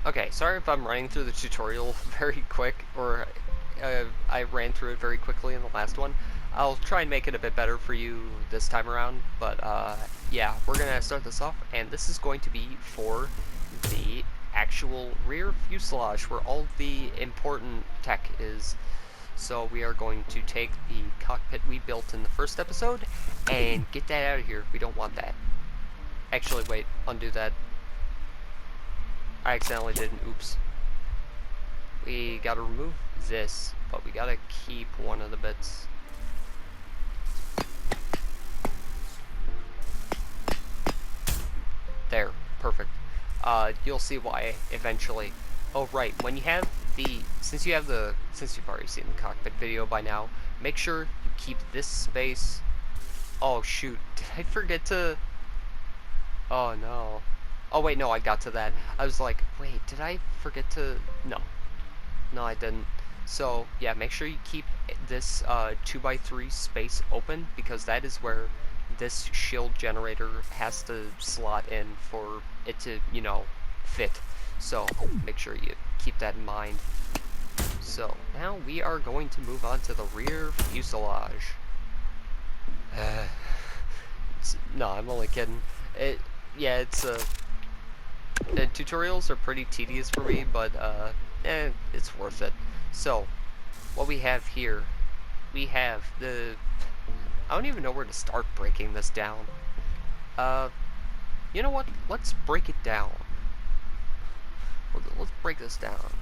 Okay, sorry if I'm running through the tutorial very quick, or I ran through it very quickly in the last one. I'll try and make it a bit better for you this time around, but yeah, we're gonna start this off, and this is going to be for the actual rear fuselage, where all the important tech is. So we are going to take the cockpit we built in the first episode, and get that out of here. We don't want that. Actually, wait, undo that. I accidentally did an oops. We gotta remove this, but we gotta keep one of the bits. There, perfect. You'll see why eventually. Oh right, when you have since you've already seen the cockpit video by now, make sure you keep this space. Oh shoot, did I forget to? Oh no. Oh wait, no, I got to that. I was like, wait, did I forget to? No, I didn't. So yeah, make sure you keep this 2x3 space open, because that is where this shield generator has to slot in for it to, fit. So make sure you keep that in mind. So now we are going to move on to the rear fuselage. No, I'm only kidding. Yeah, the tutorials are pretty tedious for me, but it's worth it. So, what we have here, we have I don't even know where to start breaking this down. You know what? Let's break it down. Let's break this down.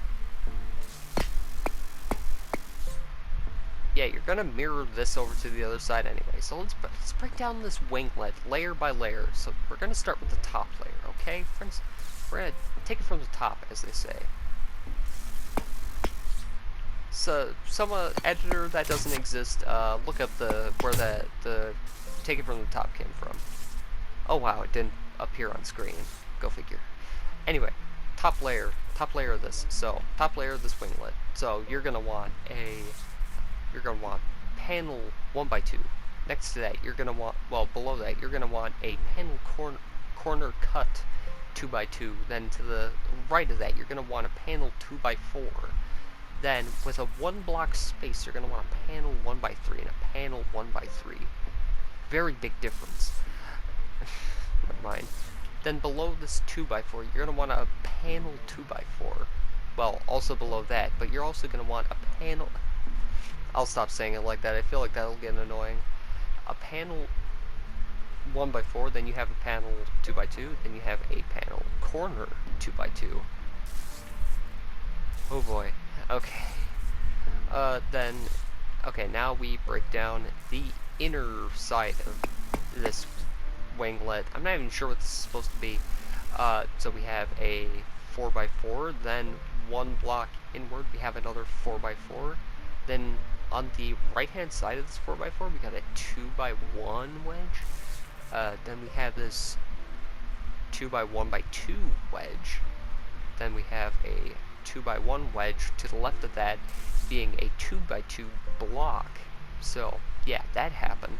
Yeah, you're gonna mirror this over to the other side anyway. So let's break down this winglet layer by layer. So we're gonna start with the top layer, okay, friends? We're gonna take it from the top, as they say. So some editor that doesn't exist, look up where the take it from the top came from. Oh wow, it didn't appear on screen. Go figure. Anyway, top layer of this. So top layer of this winglet. So you're gonna want panel 1x2. Next to that, you're gonna want, well, below that, you're gonna want a panel corner cut 2x2. Then to the right of that, you're gonna want a panel 2x4. Then, with a 1 block space, you're going to want a panel 1x3 and a panel 1x3. Very big difference. Never mind. Then below this 2x4, you're going to want a panel 2x4. Well, also below that, but you're also going to want a panel... I'll stop saying it like that. I feel like that'll get annoying. A panel 1x4, then you have a panel 2x2, then you have a panel corner 2x2. Oh boy. Okay. Okay, now we break down the inner side of this winglet. I'm not even sure what this is supposed to be. So we have a 4x4, then 1 block inward, we have another 4x4. Then on the right-hand side of this 4x4, we got a 2x1 wedge. Then we have this 2x1x2 wedge. Then we have a 2x1 wedge to the left of that being a 2x2 block. So yeah, that happened.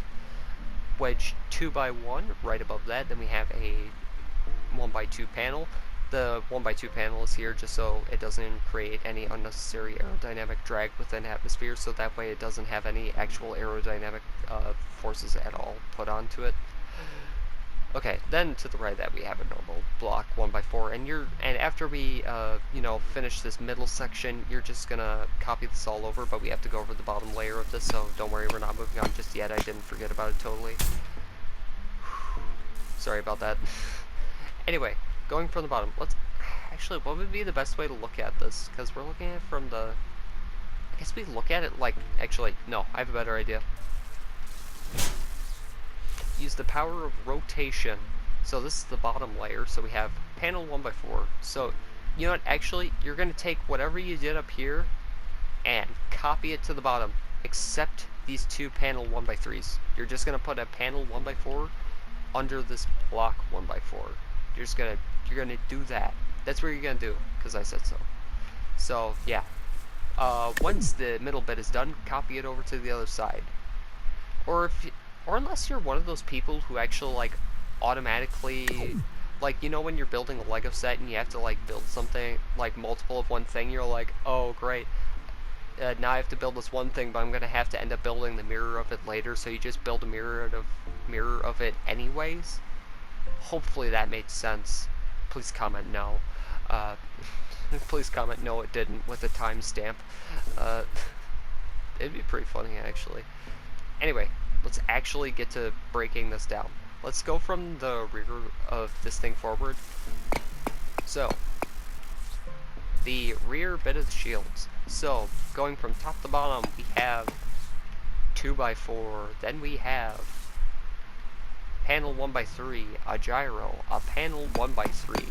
Wedge 2x1 right above that. Then we have a 1x2 panel. The 1x2 panel is here just so it doesn't create any unnecessary aerodynamic drag within atmosphere, so that way it doesn't have any actual aerodynamic forces at all put onto it. Okay, then to the right of that we have a normal block 1x4, and after we finish this middle section, you're just gonna copy this all over, but we have to go over the bottom layer of this, so don't worry, we're not moving on just yet. I didn't forget about it totally. Sorry about that. Anyway, going from the bottom, what would be the best way to look at this? Because we're looking at it from I guess we look at it like, actually, no, I have a better idea. Use the power of rotation. So this is the bottom layer, so we have panel 1x4. So, you know what, actually, you're going to take whatever you did up here and copy it to the bottom, except these two panel 1x3s. You're just going to put a panel 1x4 under this block 1x4. You're going to do that. That's what you're going to do, because I said so. So, yeah. Once the middle bit is done, copy it over to the other side. Or unless you're one of those people who actually, like, automatically like, you know when you're building a Lego set and you have to, like, build something, like, multiple of one thing, you're like, oh, great, now I have to build this one thing, but I'm going to have to end up building the mirror of it later, so you just build a mirror of it anyways? Hopefully that made sense. Please comment no. Please comment no, it didn't, with a timestamp. It'd be pretty funny, actually. Anyway, let's actually get to breaking this down. Let's go from the rear of this thing forward. So, the rear bit of the shields. So, going from top to bottom, we have 2x4, then we have panel 1x3, a gyro, a panel 1x3.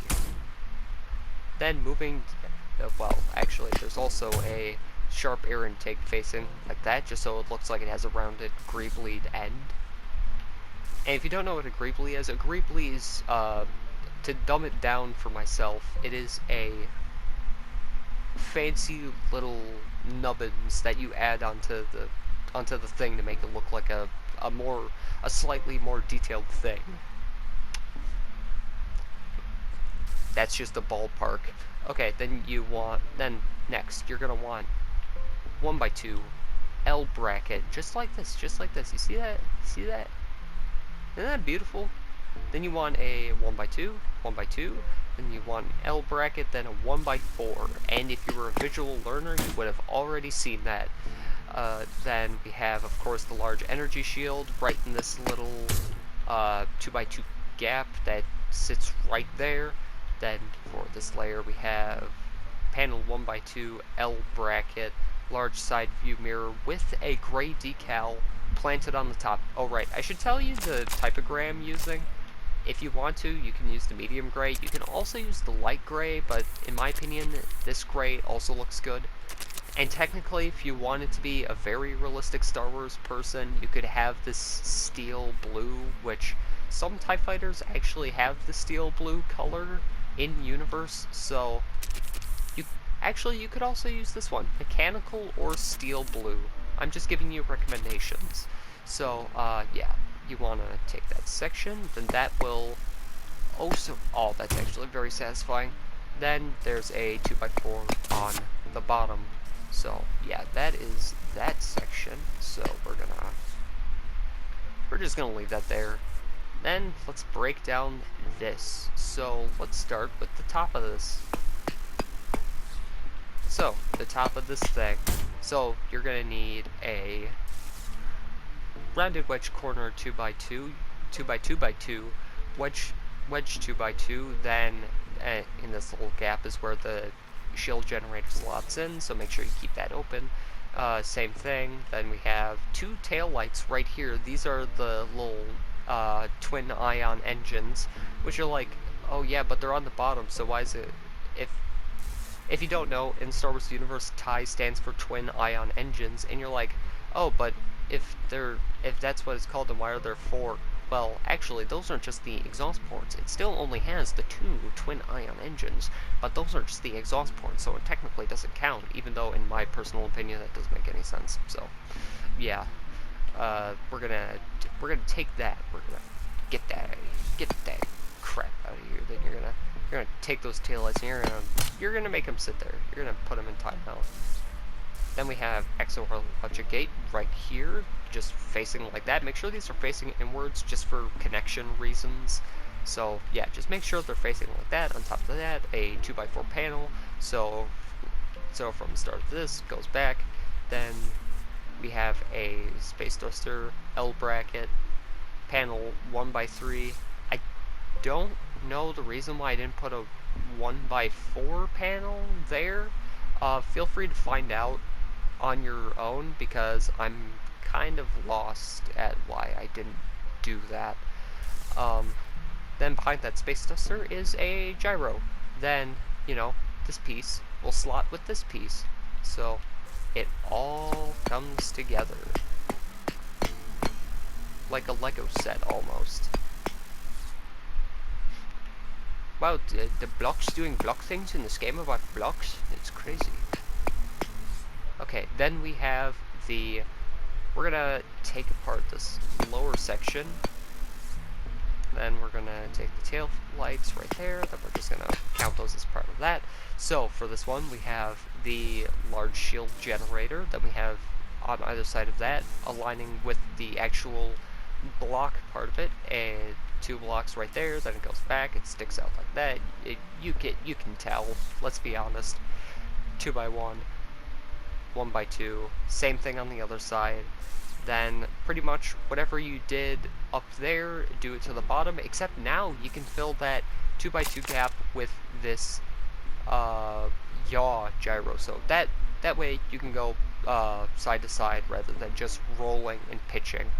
Then moving, well, actually, there's also a sharp air intake facing like that, just so it looks like it has a rounded greebly end. And if you don't know what a greebly is to dumb it down for myself, it is a fancy little nubbins that you add onto the thing to make it look like a slightly more detailed thing. That's just a ballpark. Okay, then next you're gonna want 1x2 L bracket, just like this. You see that? Isn't that beautiful? Then you want a 1x2, then you want an L bracket, then a 1x4. And if you were a visual learner, you would have already seen that. Then we have, of course, the large energy shield right in this little 2x2 gap that sits right there. Then for this layer, we have panel 1x2 L bracket, large side view mirror with a gray decal planted on the top. Oh right, I should tell you the type of gray I'm using. If you want to, you can use the medium gray. You can also use the light gray, but in my opinion, this gray also looks good. And technically, if you wanted to be a very realistic Star Wars person, you could have this steel blue, which some TIE fighters actually have the steel blue color in universe, so you could also use this one, mechanical or steel blue. I'm just giving you recommendations. So, yeah, you want to take that section, then that will oh, that's actually very satisfying. Then there's a 2x4 on the bottom. So, yeah, that is that section. So, we're just gonna leave that there. Then, let's break down this. So, let's start with the top of this. So, the top of this thing. So, you're gonna need a rounded wedge corner 2x2, 2x2x2, wedge 2x2, then in this little gap is where the shield generator slots in, so make sure you keep that open. Same thing, then we have two tail lights right here. These are the little twin ion engines, which are like, oh yeah, but they're on the bottom, so why is it, if you don't know, in Star Wars Universe, TIE stands for twin ion engines, and you're like, oh, but if that's what it's called, then why are there four? Well, actually, those aren't just the exhaust ports. It still only has the two twin ion engines, but those are just the exhaust ports, so it technically doesn't count, even though, in my personal opinion, that doesn't make any sense. So, yeah, we're gonna take that. We're gonna get that crap out of here. Then you're gonna take those taillights and you're gonna make them sit there. You're gonna put them in timeout. Then we have XOR logic gate right here, just facing like that. Make sure these are facing inwards just for connection reasons. So yeah, just make sure they're facing like that. On top of that, a 2x4 panel. So from the start of this goes back. Then we have a space thruster L bracket, panel 1x3. I don't know the reason why I didn't put a 1x4 panel there. Feel free to find out on your own, because I'm kind of lost at why I didn't do that. Then behind that space thruster is a gyro. Then, you know, this piece will slot with this piece. So it all comes together. Like a Lego set, almost. Wow, the blocks doing block things in this game about blocks? It's crazy. Okay, then we have we're gonna take apart this lower section. Then we're gonna take the tail lights right there, then we're just gonna count those as part of that. So for this one, we have the large shield generator that we have on either side of that, aligning with the actual block part of it, and 2 blocks right there, then it goes back, it sticks out like that. You can tell, let's be honest. 2x1, 1x2, same thing on the other side. Then pretty much whatever you did up there, do it to the bottom, except now you can fill that 2x2 gap with this yaw gyro, so that way you can go side to side rather than just rolling and pitching.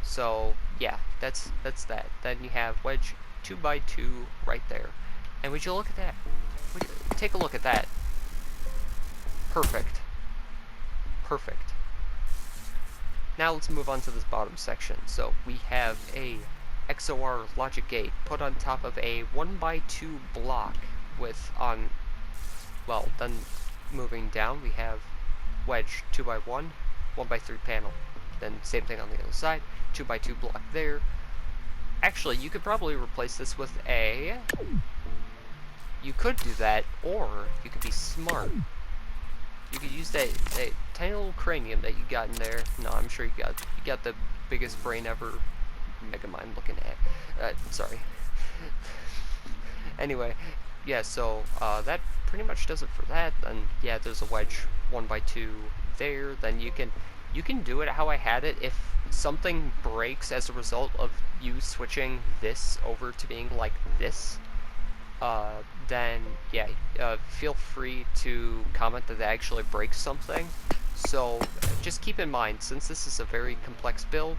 So yeah, that's that. Then you have wedge 2x2 right there, and would you look at that? Take a look at that. Perfect. Perfect. Now let's move on to this bottom section. So we have a XOR logic gate put on top of a 1x2 block with then moving down we have wedge 2x1, 1x3 panel. Then same thing on the other side, 2x2 block there. Actually, you could probably replace this with you could do that, or you could be smart. You could use that tiny little cranium that you got in there. No, I'm sure you got the biggest brain ever. Megamind looking at. Sorry. Anyway, yeah. So that pretty much does it for that. Then yeah, there's a wedge 1x2 there. Then you can do it how I had it. If something breaks as a result of you switching this over to being like this, then yeah, feel free to comment that actually breaks something. So just keep in mind, since this is a very complex build,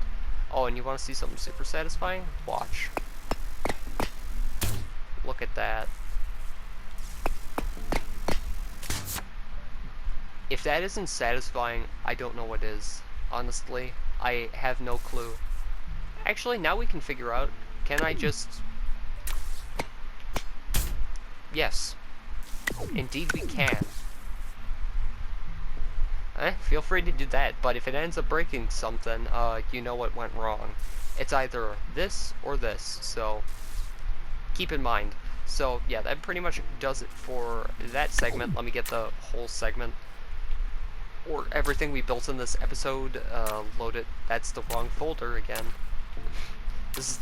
oh, and you want to see something super satisfying? Watch. Look at that. If that isn't satisfying, I don't know what is. Honestly, I have no clue. Actually, now we can figure out, can I just... Yes. Indeed we can. Feel free to do that, but if it ends up breaking something, you know what went wrong. It's either this or this, so keep in mind. So yeah, that pretty much does it for that segment. Let me get the whole segment, or everything we built in this episode, loaded. That's the wrong folder again. This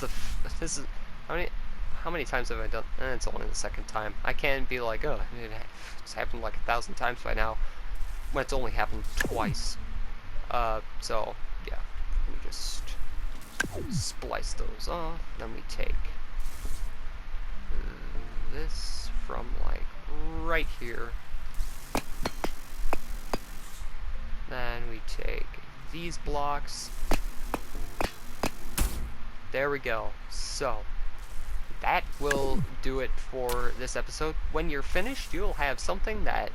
is, how many times have I done? It's only the second time. I can't be like, oh, it's happened like 1,000 times by now, when it's only happened twice. So, yeah, let me just splice those off. Then we take this from, like, right here. Then we take these blocks. There we go. So, that will do it for this episode. When you're finished, you'll have something that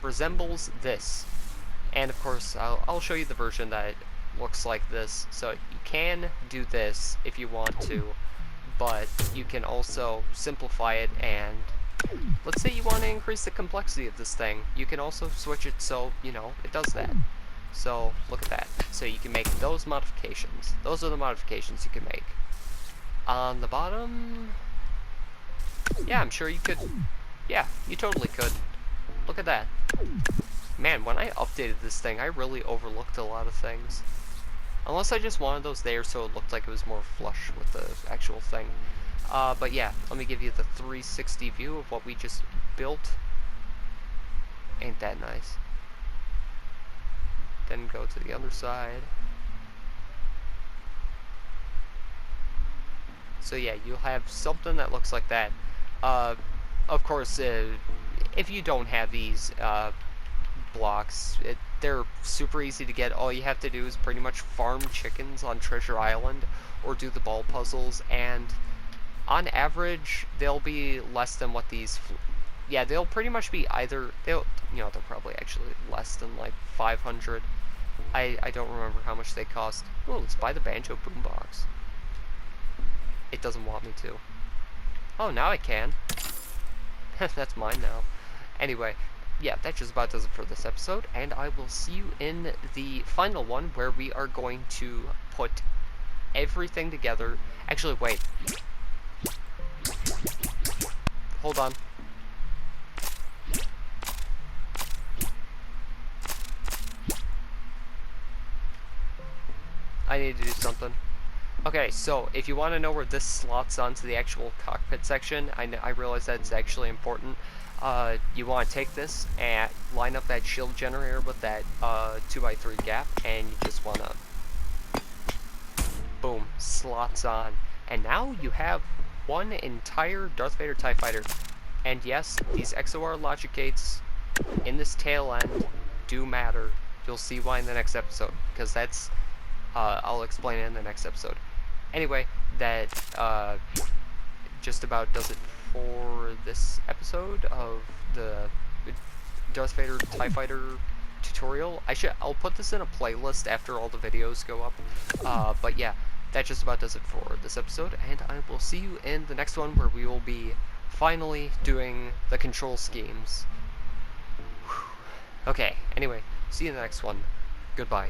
resembles this. And of course, I'll show you the version that looks like this. So you can do this if you want to, but you can also simplify it, and let's say you want to increase the complexity of this thing. You can also switch it so, you know, it does that. So look at that. So you can make those modifications. Those are the modifications you can make. On the bottom, yeah, I'm sure you could. Yeah, you totally could. Look at that. Man, when I updated this thing, I really overlooked a lot of things. Unless I just wanted those there so it looked like it was more flush with the actual thing. But yeah, let me give you the 360 view of what we just built. Ain't that nice? Then go to the other side. So yeah, you'll have something that looks like that. Of course, if you don't have these blocks, they're super easy to get. All you have to do is pretty much farm chickens on Treasure Island, or do the ball puzzles, and on average, they'll be less than what these... Yeah, they'll pretty much be either... they're probably actually less than, like, 500. I don't remember how much they cost. Oh, let's buy the Banjo boombox. It doesn't want me to. Oh, now I can. That's mine now. Anyway, yeah, that just about does it for this episode, and I will see you in the final one, where we are going to put everything together. Actually, wait. Hold on. I need to do something. Okay, so if you want to know where this slots onto the actual cockpit section, I realize that's actually important. You want to take this and line up that shield generator with that 2x3 gap, and you just want to, boom, slots on. And now you have one entire Darth Vader TIE Fighter. And yes, these XOR logic gates in this tail end do matter. You'll see why in the next episode, because that's, I'll explain it in the next episode. Anyway, that just about does it for this episode of the Darth Vader TIE Fighter tutorial. I'll put this in a playlist after all the videos go up. But yeah, that just about does it for this episode, and I will see you in the next one where we will be finally doing the control schemes. Okay, anyway, see you in the next one. Goodbye.